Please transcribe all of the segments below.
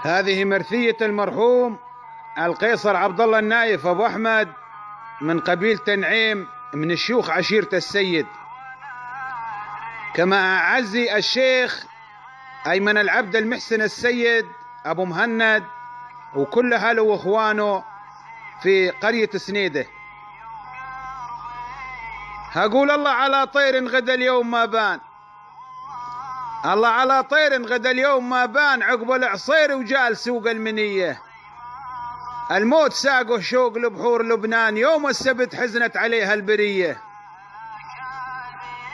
هذه مرثية المرحوم القيصر عبد الله النايف أبو أحمد من قبيلة تنعيم من الشيوخ عشيرة السيد. كما أعزي الشيخ أيمن العبد المحسن السيد أبو مهند وكل أهله وإخوانه في قرية سنيده. هقول الله على طير غدا اليوم ما بان، الله على طير غدا اليوم ما بان، عقب العصير وجال سوق المنية. الموت ساقه شوق لبحور لبنان، يوم السبت حزنت عليها البرية.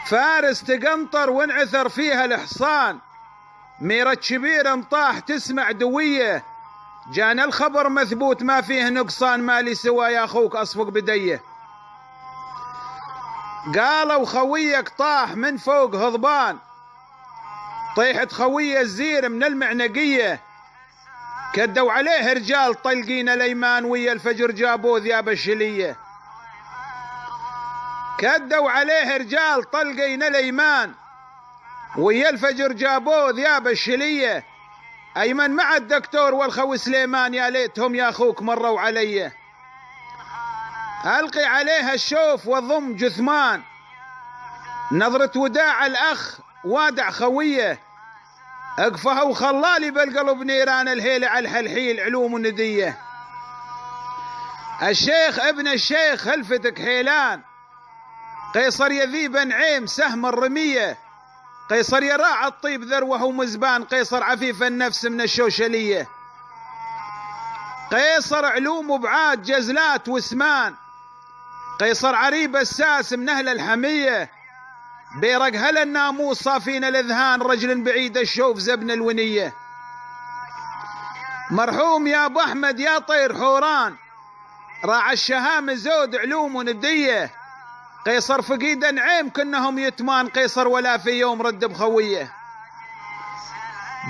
فارس تقنطر وانعثر فيها الحصان، ميرة شبير انطاح تسمع دوية. جانا الخبر مثبوت ما فيه نقصان، مالي سوى يا اخوك اصفق بديه. قالوا خويك طاح من فوق هضبان، طيحت خويه الزير من المعنقيه. كدوا عليه رجال طلقين الايمان، ويا الفجر جابوه ذياب الشليه. كدوا عليه رجال طلقين الايمان، ويا الفجر جابوه ذياب الشليه. ايمن مع الدكتور والخو سليمان، يا ليتهم يا اخوك مروا علي. القي عليها الشوف والضم جثمان، نظرة وداع الاخ وادع خويه. اقفها وخلالي بالقلب نيران، الهيل على الحلحيل علوم ونديه. الشيخ ابن الشيخ هلفتك حيلان، قيصر يذيب نعيم سهم الرميه. قيصر يراعى الطيب ذروه ومزبان، قيصر عفيف النفس من الشوشليه. قيصر علوم وبعاد جزلات وسمان، قيصر عريب الساس من اهل الحميه. بيرق هل الناموس صافين الاذهان، رجل بعيد الشوف زبن الونيه. مرحوم يا ابو احمد يا طير حوران، راعى الشهام زود علوم ونديه. قيصر فقيد نعيم كنهم يتمان، قيصر ولا في يوم رد بخويه.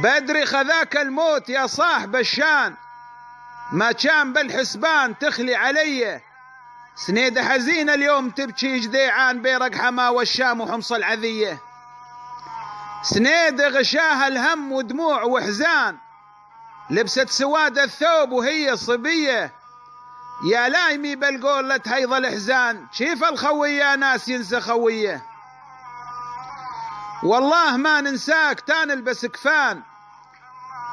بدري خذاك الموت يا صاحب الشان، ما كان بالحسبان تخلي علي. سنيده حزينة اليوم تبكي جذيعان، بيرق حما والشام وحمص العذية. سنيده غشاها الهم ودموع وحزان، لبست سواد الثوب وهي صبية. يا لايمي بالقول لا تهيض الحزان، كيف الخوية ناس ينسى خوية. والله ما ننساك تنلبس كفان،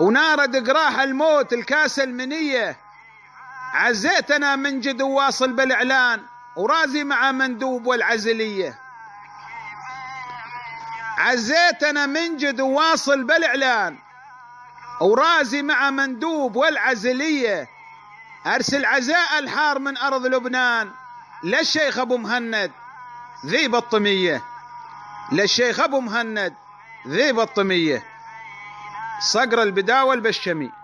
ونارد قراح الموت الكاس المنية. عزيتنا من جد وواصل بالاعلان، ورازي مع مندوب والعزلية. عزيتنا من جد وواصل بالاعلان، ورازي مع مندوب والعزلية. ارسل عزاء الحار من ارض لبنان، للشيخ ابو مهند ذي بطمية. للشيخ ابو مهند ذي بطمية. صقر البداوة البشمي.